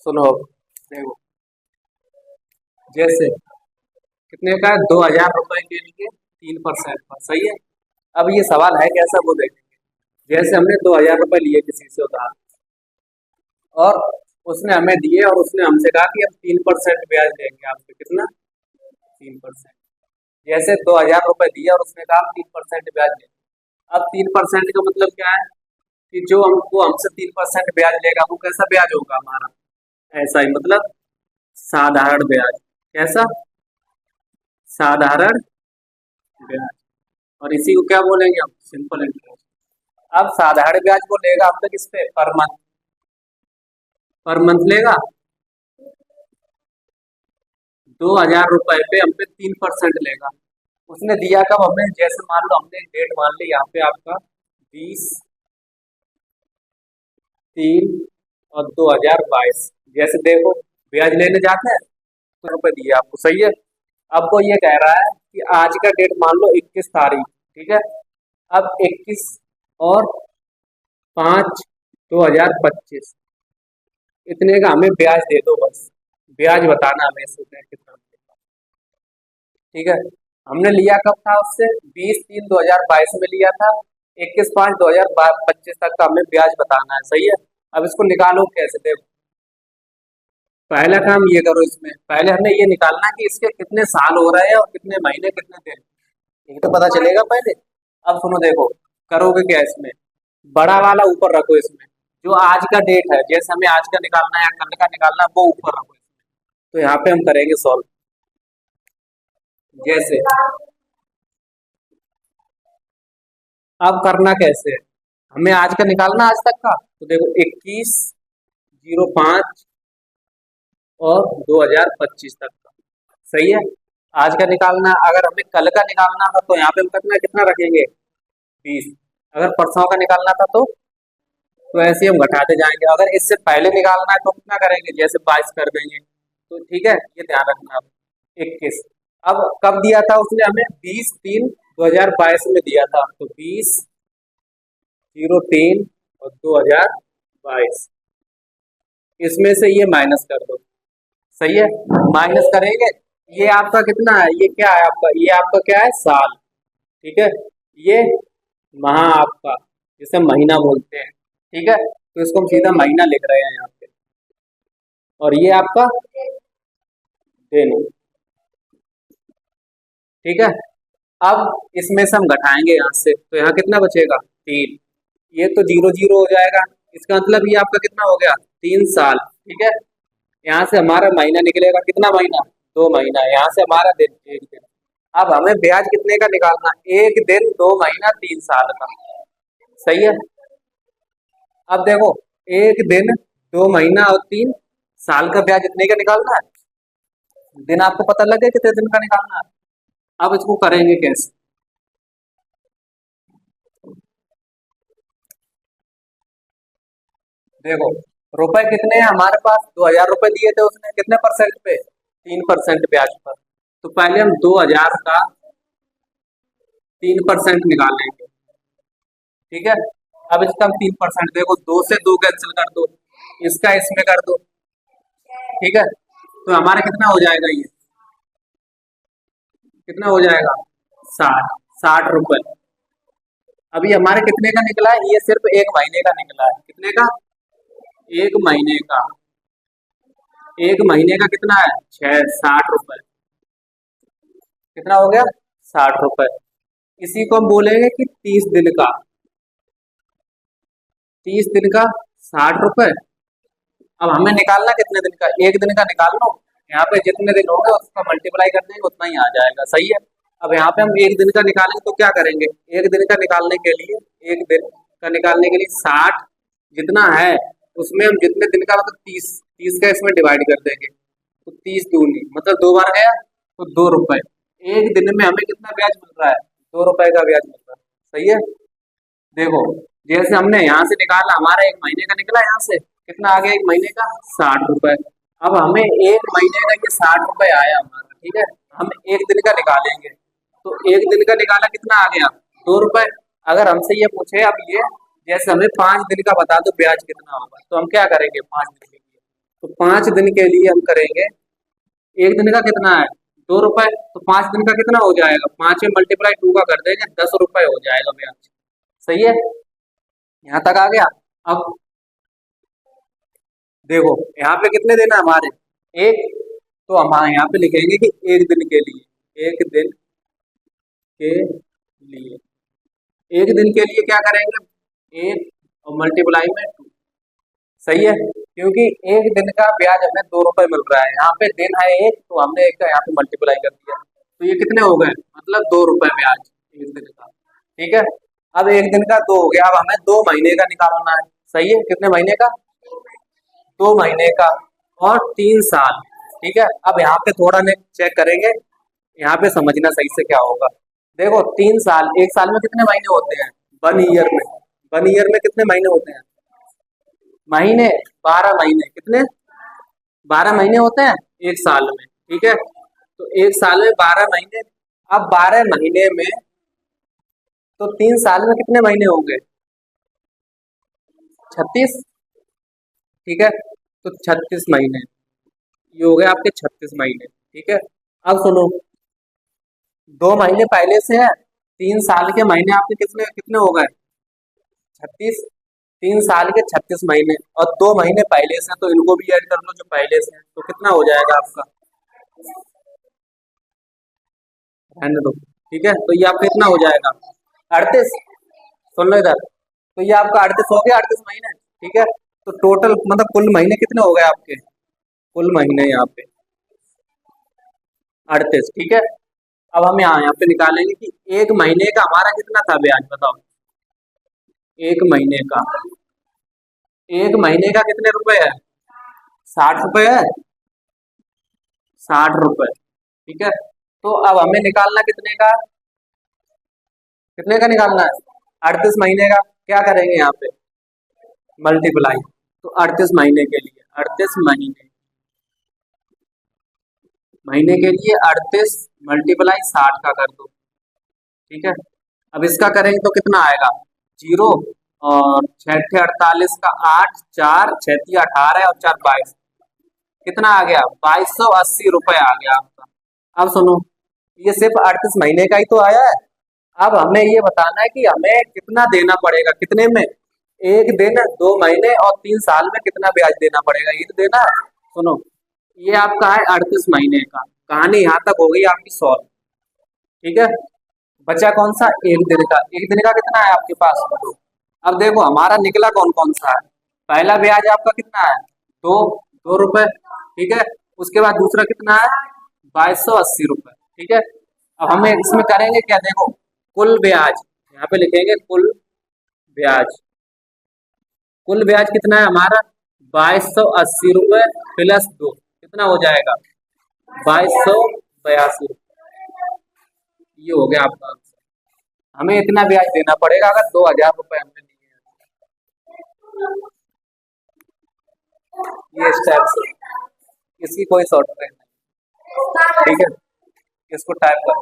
सुनो देखो, जैसे कितने का है, 2,000 रुपए के लिए 3% पर, सही है। अब ये सवाल है कैसा वो देखेंगे। जैसे हमने 2,000 रुपए लिए किसी से उधार, और उसने हमें दिए और उसने हमसे कहा कि अब 3% ब्याज देंगे आपसे, कितना, 3%। जैसे 2,000 रुपए दिए और उसने कहा 3% ब्याज देंगे। अब 3% का मतलब क्या है कि जो हमको हमसे 3% ब्याज लेगा वो कैसा ब्याज होगा हमारा, ऐसा ही, मतलब साधारण ब्याज। कैसा, साधारण ब्याज। और इसी को क्या बोलेंगे हम, सिंपल इंटरेस्ट। अब साधारण ब्याज वो लेगा हम तक किस पे, पर मंथ लेगा। 2,000 रुपए पे हम पे 3% लेगा। उसने दिया कब हमें, जैसे मान लो हमने डेट मान ली यहाँ पे आपका 20/3/2022। जैसे देखो, ब्याज लेने जाते हैं तो रुपए दिए आपको, सही है। अब वो ये कह रहा है कि आज का डेट मान लो 21 तारीख, ठीक है। अब 21 और 5/2025, इतने का हमें ब्याज दे दो बस। ब्याज बताना हमें इसमें कितना मिलेगा, ठीक है। हमने लिया कब था उससे, 20/3/2022 में लिया था। 21/5/2025 तक का हमें ब्याज बताना है, सही है। अब इसको निकालो कैसे, देखो पहला काम ये करो, इसमें पहले हमें ये निकालना कि इसके कितने साल हो रहे हैं और कितने महीने कितने दिन, ये तो पता चलेगा पहले। अब सुनो देखो, करोगे क्या इसमें, बड़ा वाला ऊपर रखो इसमें, जो आज का डेट है, जैसे हमें आज का निकालना है या कल का निकालना है, वो ऊपर रखो इसमें। तो यहाँ पे हम करेंगे सॉल्व। जैसे अब करना कैसे है, हमें आज का निकालना, आज तक का, तो देखो 21/05 और 2025 तक का, सही है। आज का निकालना, अगर हमें कल का निकालना था तो यहाँ पे हम कितना कितना रखेंगे, 20। अगर परसों का निकालना था तो ऐसे ही हम घटाते जाएंगे। अगर इससे पहले निकालना है तो कितना करेंगे, जैसे 22 कर देंगे, तो ठीक है, ये ध्यान रखना। अब 21, अब कब दिया था उसने हमें, 20/3/2022 में दिया था, तो 20/03 और 2022, इसमें से ये माइनस कर दो, सही है। माइनस करेंगे, ये आपका कितना है, ये क्या है आपका, ये आपका क्या है, साल, ठीक है। ये माह आपका, जिसे महीना बोलते हैं, ठीक है। तो इसको हम सीधा महीना लिख रहे हैं यहाँ पे, और ये आपका दिन, ठीक है। अब इसमें से हम घटाएंगे यहाँ से, तो यहाँ कितना बचेगा, 3। ये तो 0 0 हो जाएगा, इसका मतलब ये आपका कितना हो गया, 3 साल, ठीक है। यहाँ से हमारा महीना निकलेगा, कितना महीना, 2 महीना। यहाँ से हमारा दिन, 1 दिन। अब हमें ब्याज कितने का निकालना, 1 दिन 2 महीना 3 साल का, सही है। अब देखो, 1 दिन 2 महीना और 3 साल का ब्याज इतने का निकालना है। दिन आपको पता लगे कितने दिन का निकालना है। अब इसको करेंगे कैसे, देखो रुपए कितने हैं हमारे पास, 2,000 रुपए दिए थे उसने, कितने परसेंट पे, 3% ब्याज पर। तो पहले हम 2,000 का 3% निकाल लेंगे, ठीक है। अब इसका हम 3%, देखो 2 से 2 कैंसिल कर दो, इसका इसमें कर दो, ठीक है। तो हमारा कितना हो जाएगा, ये कितना हो जाएगा, 60 रुपए। अभी हमारे कितने का निकला है, ये सिर्फ 1 महीने का निकला है, कितने का, 1 महीने का। 1 महीने का कितना है, 60 रुपए, कितना हो गया, 60 रुपए। इसी को हम बोलेंगे कि 30 दिन का, 30 दिन का 60 रुपए। अब हमें निकालना कितने दिन का, 1 दिन का निकाल लो। यहाँ पे जितने दिन होंगे उसका मल्टीप्लाई कर देंगे, उतना ही आ जाएगा, सही है। अब यहाँ पे हम 1 दिन का निकालेंगे तो क्या करेंगे, 1 दिन का निकालने के लिए, 1 दिन का निकालने के लिए 60 जितना है, उसमें हम जितने दिन का, मतलब 30, 30 का इसमें डिवाइड कर देंगे, तो 30 दूनी मतलब 2 बार गया, तो 2 रुपए। 1 दिन में हमें कितना ब्याज मिल रहा है, 2 रुपए का ब्याज मिल रहा है, सही है। देखो, जैसे हमने यहाँ से निकाला, हमारा 1 महीने का निकला, यहाँ से कितना आ गया, 1 महीने का 60 रुपए। अब हमें 1 महीने का ये 60 रुपए आया हमारा, ठीक है। हम 1 दिन का निकालेंगे, तो 1 दिन का निकाला, कितना आ गया, 2 रुपए। अगर हमसे ये पूछे अब ये, जैसे हमें 5 दिन का बता दो ब्याज कितना होगा, तो हम क्या करेंगे, 5 दिन के लिए तो 5 दिन के लिए हम करेंगे, एक दिन का कितना है 2 रुपए, तो 5 दिन का कितना हो जाएगा, 5 में मल्टीप्लाई 2 का कर देंगे, 10 रुपए हो जाएगा ब्याज। सही है, यहाँ तक आ गया। अब देखो यहाँ पे कितने दिन है हमारे, एक, तो हम यहाँ पे लिखेंगे कि एक दिन के लिए, एक दिन के लिए, एक दिन के लिए क्या करेंगे, एक और मल्टीप्लाई में 2। सही है, क्योंकि एक दिन का ब्याज हमें 2 रुपए मिल रहा है, यहाँ पे दिन है एक, तो हमने एक का यहाँ पे मल्टीप्लाई कर दिया, तो ये कितने हो गए, मतलब 2 रुपए ब्याज एक दिन का। ठीक है, अब एक दिन का 2 हो गया, अब हमें 2 महीने का निकालना है। सही है, कितने महीने का, 2 महीने का, और 3 साल। ठीक है, अब यहाँ पे थोड़ा ने चेक करेंगे, यहाँ पे समझना सही से क्या होगा। देखो 3 साल, एक साल में कितने महीने होते हैं, 1 ईयर में, 1 ईयर में कितने महीने होते हैं, महीने 12 महीने, कितने 12 महीने होते हैं एक साल में। ठीक है, तो एक साल में 12 महीने, अब 12 महीने में, तो 3 साल में कितने महीने होंगे, 36। ठीक है, तो 36 महीने, ये हो गए आपके 36 महीने। ठीक है, अब सुनो, 2 महीने पहले से है, 3 साल के महीने आपके कितने कितने हो गए, 36, 3 साल के 36 महीने, और 2 महीने पहले से, तो इनको भी ऐड कर लो जो पहले से, तो कितना हो जाएगा आपका, रहने दो। ठीक है, तो ये आपका कितना हो जाएगा, 38। सुन लो इधर, तो ये आपका 38 हो गया, 38 महीने। ठीक है, तो टोटल मतलब कुल महीने कितने हो गए आपके, कुल महीने यहाँ पे 38। ठीक है, अब हम यहाँ पे निकालेंगे कि एक महीने का हमारा कितना था ब्याज, बताओ, एक महीने का, एक महीने का कितने रुपए है, 60 रुपए है, 60 रुपए। ठीक है, तो अब हमें निकालना कितने का, कितने का निकालना है, 38 महीने का। क्या करेंगे यहाँ पे, मल्टीप्लाई, तो 38 महीने के लिए, 38 महीने, महीने के लिए 38 मल्टीप्लाई 60 का कर दो। ठीक है, अब इसका करेंगे तो कितना आएगा, 0, और 6 48 का 8, 4 6 18 और 4 22, कितना आ गया, 2280 रुपए आ गया आपका। अब सुनो, ये सिर्फ 38 महीने का ही तो आया है, अब हमें ये बताना है कि हमें कितना देना पड़ेगा, कितने में, एक दिन, 2 महीने और 3 साल में कितना ब्याज देना पड़ेगा, ये तो देना है। सुनो, ये आपका है 38 महीने का, कहानी यहाँ तक हो गई आपकी सॉल्व। ठीक है, बचा कौन सा, एक दिन का, एक दिन का कितना है आपके पास, 2। अब देखो हमारा निकला कौन कौन सा है, पहला ब्याज आपका कितना है, 2 रुपए। ठीक है, उसके बाद दूसरा कितना है, 2280 रुपए। ठीक है, अब हमें इसमें करेंगे क्या, देखो कुल ब्याज, यहाँ पे लिखेंगे कुल ब्याज, कुल ब्याज कितना है हमारा, 2280 रुपए प्लस 2, कितना हो जाएगा, 2282। ये हो गया आपका आंसर। हमें इतना ब्याज देना पड़ेगा अगर 2000 रुपए हमने लिए। ये स्टेप से, इसकी कोई शॉर्टकट नहीं। ठीक है, इसको टाइप कर